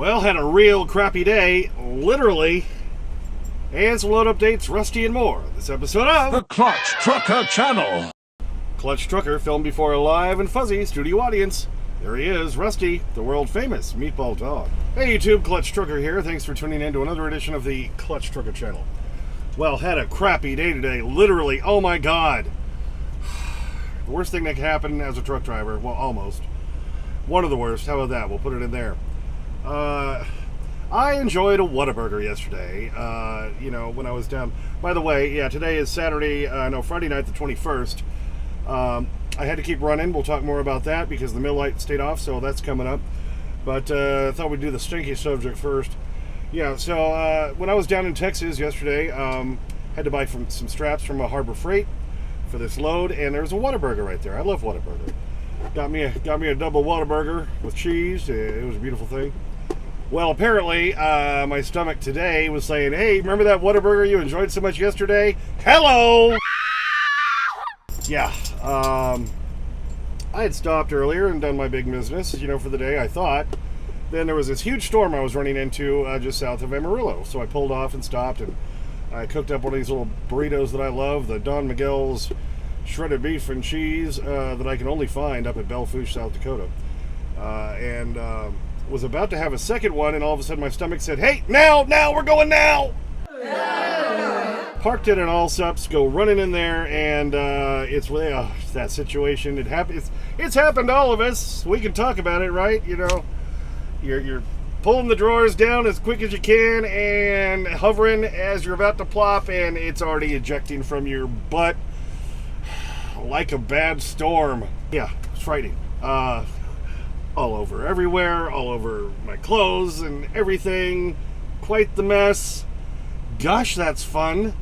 Well, had a real crappy day, literally. And some load updates, Rusty, and more. This episode of The Clutch Trucker Channel. Clutch Trucker, filmed before a live and fuzzy studio audience. There he is, Rusty, the world-famous meatball dog. Hey YouTube, Clutch Trucker here. Thanks for tuning in to another edition of the Clutch Trucker Channel. Well, had a crappy day today, literally. Oh my God. The worst thing that could happen as a truck driver. Well, almost. One of the worst. How about that? We'll put it in there. I enjoyed a Whataburger yesterday, when I was down. By the way, yeah, today is Friday night, the 21st. I had to keep running. We'll talk more about that because the mill light stayed off, so that's coming up. But I thought we'd do the stinky subject first. Yeah, so when I was down in Texas yesterday, had to buy some straps from a Harbor Freight for this load, and there was a Whataburger right there. I love Whataburger. Got me a double Whataburger with cheese. It was a beautiful thing. Well, apparently, my stomach today was saying, hey, remember that Whataburger you enjoyed so much yesterday? Hello! Yeah, I had stopped earlier and done my big business, for the day, I thought. Then there was this huge storm I was running into just south of Amarillo. So I pulled off and stopped, and I cooked up one of these little burritos that I love, the Don Miguel's shredded beef and cheese that I can only find up at Belfouche, South Dakota. And was about to have a second one, and all of a sudden my stomach said, hey, now, we're going now! Parked it in Allsups, go running in there, and it's really that situation. It's happened to all of us. We can talk about it, right? You're pulling the drawers down as quick as you can and hovering as you're about to plop, and it's already ejecting from your butt like a bad storm. Yeah, it's frightening. All over everywhere, all over my clothes and everything. Quite the mess. Gosh, that's fun.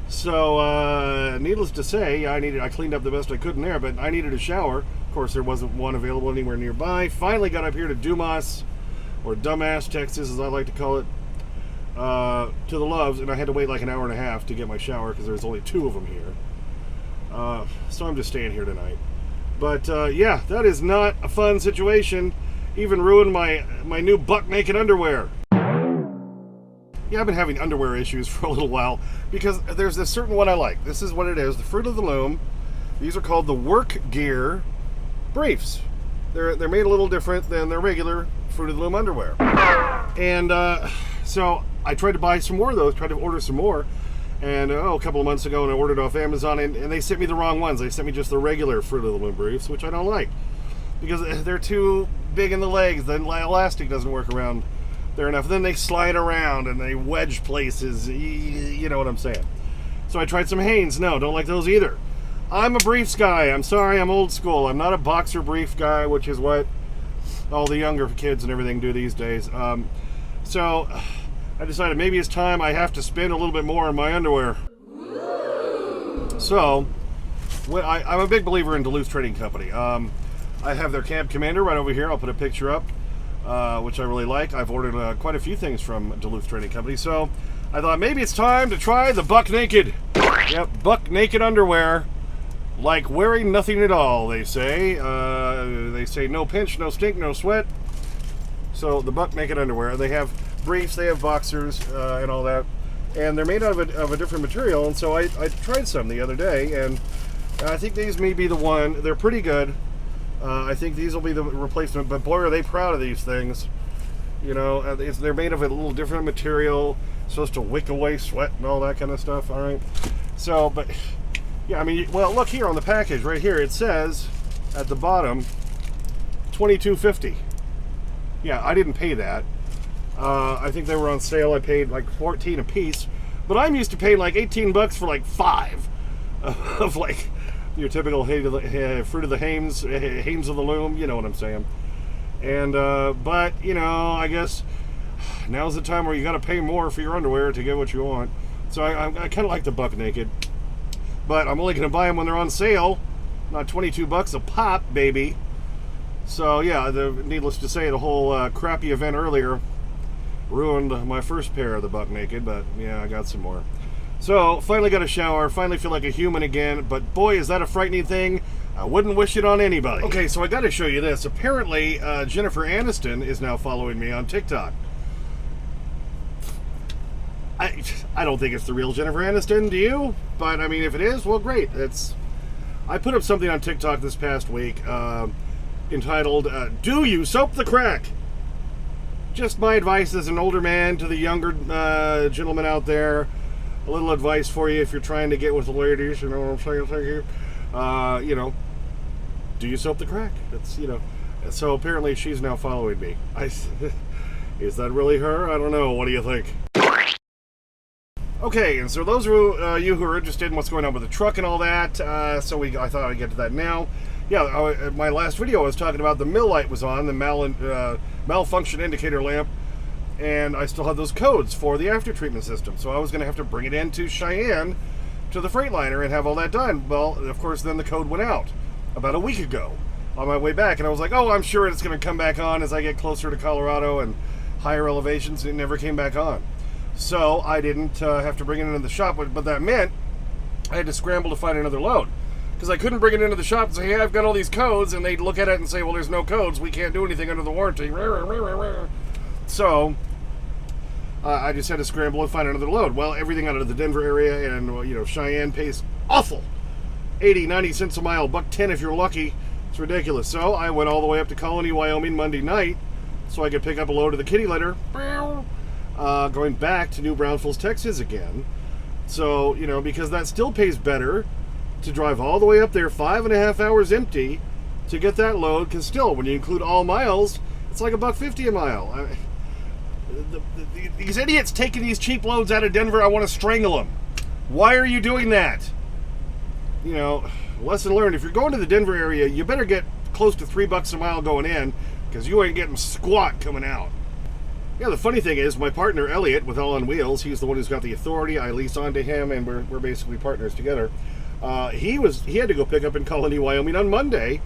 So, needless to say, I cleaned up the best I could in there, but I needed a shower. Of course, there wasn't one available anywhere nearby. Finally got up here to Dumas, or Dumbass, Texas, as I like to call it, to the Loves, and I had to wait like an hour and a half to get my shower because there's only 2 of them here. So I'm just staying here tonight. But, yeah, that is not a fun situation. Even ruined my new buck-naked underwear. Yeah, I've been having underwear issues for a little while because there's this certain one I like. This is what it is, the Fruit of the Loom. These are called the Work Gear Briefs. They're made a little different than their regular Fruit of the Loom underwear. And so I tried to buy some more of those, tried to order some more. And a couple of months ago, and I ordered off Amazon, and they sent me the wrong ones. They sent me just the regular Fruit of the Loom briefs, which I don't like because they're too big in the legs. The elastic doesn't work around there enough. Then they slide around and they wedge places. You know what I'm saying. So I tried some Hanes. No, don't like those either. I'm a briefs guy. I'm sorry, I'm old school. I'm not a boxer brief guy, which is what all the younger kids and everything do these days. So I decided maybe it's time I have to spend a little bit more on my underwear. So I'm a big believer in Duluth Trading Company. I have their Camp Commander right over here. I'll put a picture up, which I really like. I've ordered quite a few things from Duluth Trading Company. So I thought maybe it's time to try the Buck Naked. Yep, Buck Naked underwear. Like wearing nothing at all, they say. They say no pinch, no stink, no sweat. So the Buck Naked underwear. They have briefs, they have boxers, and all that. And they're made out of a different material. And so I tried some the other day, and I think these may be the one. They're pretty good. I think these will be the replacement, but boy, are they proud of these things. They're made of a little different material, supposed to wick away sweat and all that kind of stuff, all right? So, but, yeah, well, look here on the package, right here, it says, at the bottom, $22.50. Yeah, I didn't pay that. I think they were on sale. I paid like $14 a piece, but I'm used to paying like $18 for like 5 of like your typical Fruit of the Hanes of the Loom. You know what I'm saying? And but I guess now's the time where you got to pay more for your underwear to get what you want. So I kind of like the Buck Naked, but I'm only going to buy them when they're on sale, not $22 a pop, baby. So yeah, needless to say, the whole crappy event earlier ruined my first pair of the Buck Naked, but yeah, I got some more. So finally got a shower, finally feel like a human again, but boy, is that a frightening thing. I wouldn't wish it on anybody. Okay, so I got to show you this. Apparently, Jennifer Aniston is now following me on TikTok. I don't think it's the real Jennifer Aniston, do you? But, I mean, if it is, well, great. I put up something on TikTok this past week entitled, Do You Soap the Crack? Just my advice as an older man to the younger gentlemen out there. A little advice for you if you're trying to get with the ladies, you know what I'm saying? Thank you. You know, do you soap the crack? It's, you know. So apparently she's now following me. Is that really her? I don't know. What do you think? Okay, and so those of you who are interested in what's going on with the truck and all that, I thought I'd get to that now. Yeah, my last video I was talking about the mill light was on, the malfunction indicator lamp, and I still had those codes for the after treatment system. So I was going to have to bring it into Cheyenne to the Freightliner and have all that done. Well, of course, then the code went out about a week ago on my way back, and I was like, oh, I'm sure it's going to come back on as I get closer to Colorado and higher elevations. It never came back on. So I didn't have to bring it into the shop, but that meant I had to scramble to find another load because I couldn't bring it into the shop and say, hey, I've got all these codes, and they'd look at it and say, well, there's no codes. We can't do anything under the warranty. So I just had to scramble and find another load. Well, everything out of the Denver area and, you know, Cheyenne pays awful. 80, 90 cents a mile, $1.10 if you're lucky. It's ridiculous. So I went all the way up to Colony, Wyoming Monday night so I could pick up a load of the kitty litter. Going back to New Braunfels, Texas again. So, you know, because that still pays better to drive all the way up there 5.5 hours empty to get that load, because still, when you include all miles, it's like $1.50 a mile. These idiots taking these cheap loads out of Denver, I want to strangle them. Why are you doing that? You know, lesson learned, if you're going to the Denver area, you better get close to $3 a mile going in, because you ain't getting squat coming out. Yeah, the funny thing is, my partner, Elliot, with All on Wheels, he's the one who's got the authority. I lease onto him, and we're basically partners together. He had to go pick up in Colony, Wyoming on Monday,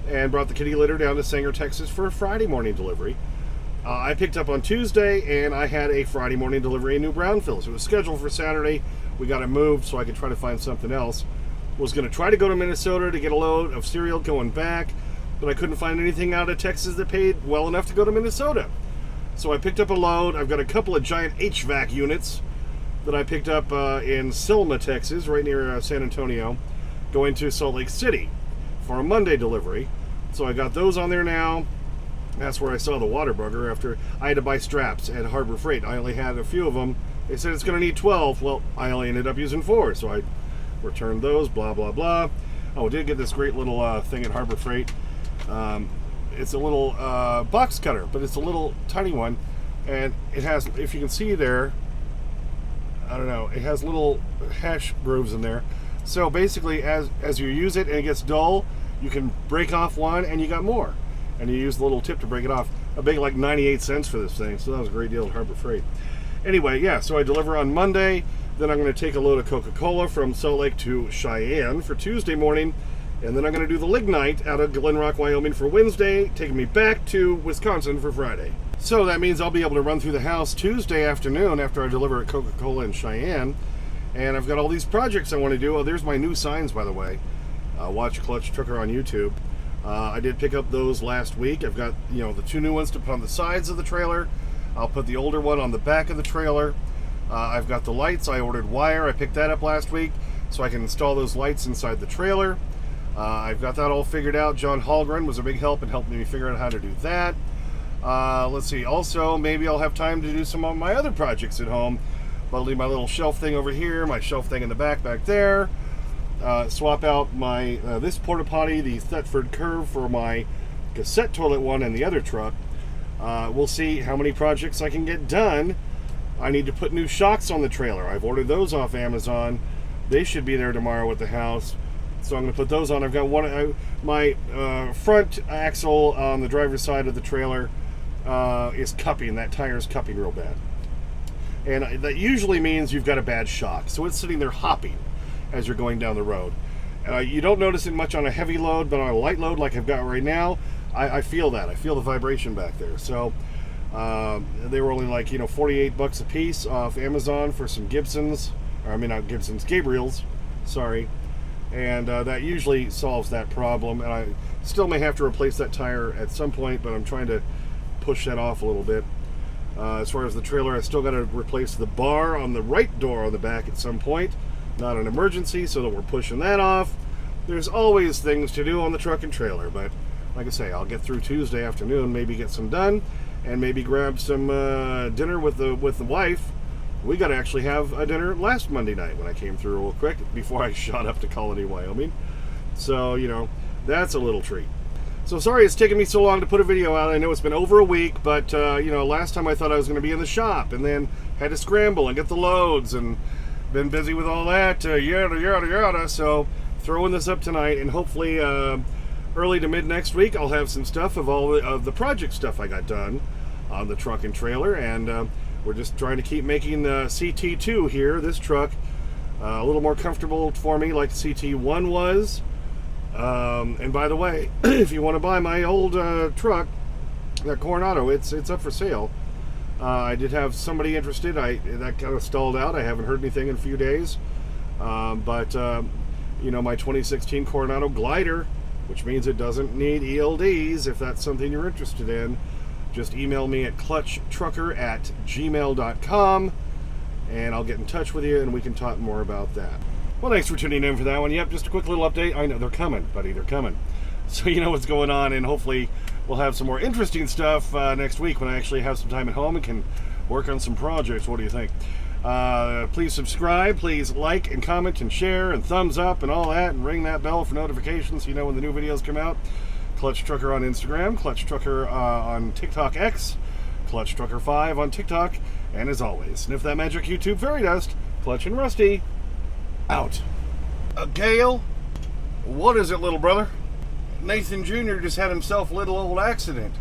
and brought the kitty litter down to Sanger, Texas for a Friday morning delivery. I picked up on Tuesday, and I had a Friday morning delivery in New Braunfels. It was scheduled for Saturday. We got it moved so I could try to find something else. Was going to try to go to Minnesota to get a load of cereal going back, but I couldn't find anything out of Texas that paid well enough to go to Minnesota. So I picked up a load. I've got a couple of giant HVAC units that I picked up in Selma, Texas, right near San Antonio, going to Salt Lake City for a Monday delivery. So I got those on there now. That's where I saw the water bugger after I had to buy straps at Harbor Freight. I only had a few of them. They said it's going to need 12. Well, I only ended up using 4, so I returned those, blah, blah, blah. Oh, I did get this great little thing at Harbor Freight. It's a little box cutter, but it's a little tiny one, and it has, if you can see there, I don't know, it has little hash grooves in there. So basically, as you use it and it gets dull, you can break off one, and you got more. And you use the little tip to break it off. I paid like 98 cents for this thing, so that was a great deal at Harbor Freight. Anyway, yeah, so I deliver on Monday. Then I'm going to take a load of Coca-Cola from Salt Lake to Cheyenne for Tuesday morning. And then I'm going to do the Lignite out of Glen Rock, Wyoming for Wednesday, taking me back to Wisconsin for Friday. So that means I'll be able to run through the house Tuesday afternoon after I deliver at Coca-Cola in Cheyenne. And I've got all these projects I want to do. Oh, there's my new signs, by the way. Watch Clutch Trucker on YouTube. I did pick up those last week. I've got, you know, the 2 new ones to put on the sides of the trailer. I'll put the older one on the back of the trailer. I've got the lights. I ordered wire. I picked that up last week so I can install those lights inside the trailer. I've got that all figured out. John Hallgren was a big help in helping me figure out how to do that. Let's see. Also, maybe I'll have time to do some of my other projects at home. I'll leave my little shelf thing over here, my shelf thing in the back there. Swap out my this porta potty, the Thetford Curve, for my cassette toilet one in the other truck. We'll see how many projects I can get done. I need to put new shocks on the trailer. I've ordered those off Amazon. They should be there tomorrow at the house. So I'm going to put those on. I've got one. My front axle on the driver's side of the trailer is cupping. That tire is cupping real bad. And that usually means you've got a bad shock. So it's sitting there hopping as you're going down the road. You don't notice it much on a heavy load, but on a light load like I've got right now, I feel that. I feel the vibration back there. So they were only like, $48 a piece off Amazon for some Gibsons. Or I mean, not Gibsons, Gabriels. Sorry. and that usually solves that problem. And I still may have to replace that tire at some point, but I'm trying to push that off a little bit. As far as the trailer, I still got to replace the bar on the right door on the back at some point. Not an emergency, so that we're pushing that off. There's always things to do on the truck and trailer, but like I say, I'll get through Tuesday afternoon, maybe get some done, and maybe grab some dinner with the wife. We got to actually have a dinner last Monday night when I came through real quick before I shot up to Colony, Wyoming. So, you know, that's a little treat. So sorry it's taken me so long to put a video out. I know it's been over a week, but you know, last time I thought I was going to be in the shop, and then had to scramble and get the loads, and been busy with all that, yada yada yada. So throwing this up tonight, and hopefully early to mid next week I'll have some stuff of all of the project stuff I got done on the truck and trailer, and we're just trying to keep making the CT2 here, this truck, a little more comfortable for me, like the CT1 was. And by the way, if you want to buy my old truck, that Coronado, it's up for sale. I did have somebody interested. That kind of stalled out. I haven't heard anything in a few days. But you know, my 2016 Coronado glider, which means it doesn't need ELDs, if that's something you're interested in, just email me at clutchtrucker@gmail.com, and I'll get in touch with you, and we can talk more about that. Well, thanks for tuning in for that one. Yep, just a quick little update. I know they're coming, buddy. They're coming. So you know what's going on, and hopefully we'll have some more interesting stuff next week when I actually have some time at home and can work on some projects. What do you think? Please subscribe. Please like and comment and share and thumbs up and all that, and ring that bell for notifications so you know when the new videos come out. Clutch Trucker on Instagram, Clutch Trucker on TikTok X, Clutch Trucker 5 on TikTok, and as always, sniff that magic YouTube fairy dust. Clutch and Rusty, out. Gale? What is it, little brother? Nathan Jr. just had himself a little old accident.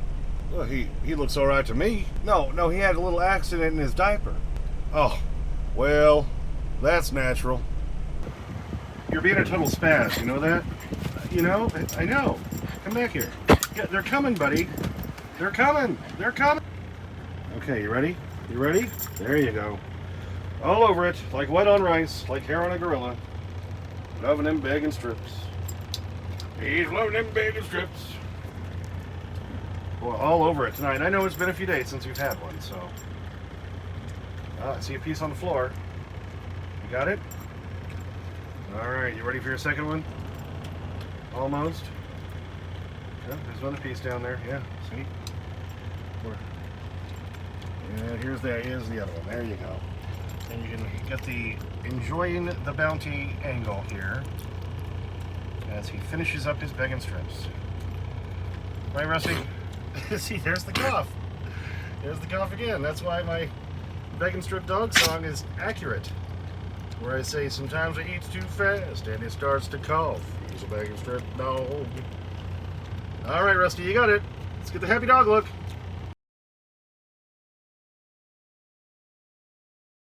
Well, he looks all right to me. No, he had a little accident in his diaper. Oh, well, that's natural. You're being a total spaz, you know that? You know? I know. Come back here. Yeah, they're coming, buddy. They're coming. They're coming. Okay, you ready? You ready? There you go. All over it, like wet on rice, like hair on a gorilla. Loving them begging strips. He's loving them begging strips. Well, all over it tonight. I know it's been a few days since you've had one, so. I see a piece on the floor. You got it? All right, you ready for your second one? Almost. Yeah, there's another piece down there. Yeah, see? Yeah, here's the other one. There you go. And you can get the enjoying the bounty angle here as he finishes up his begging strips. Right, Rusty? See, there's the cough. There's the cough again. That's why my begging strip dog song is accurate. Where I say sometimes he eats too fast and he starts to cough. He's a begging strip dog. All right, Rusty, you got it. Let's get the happy dog look.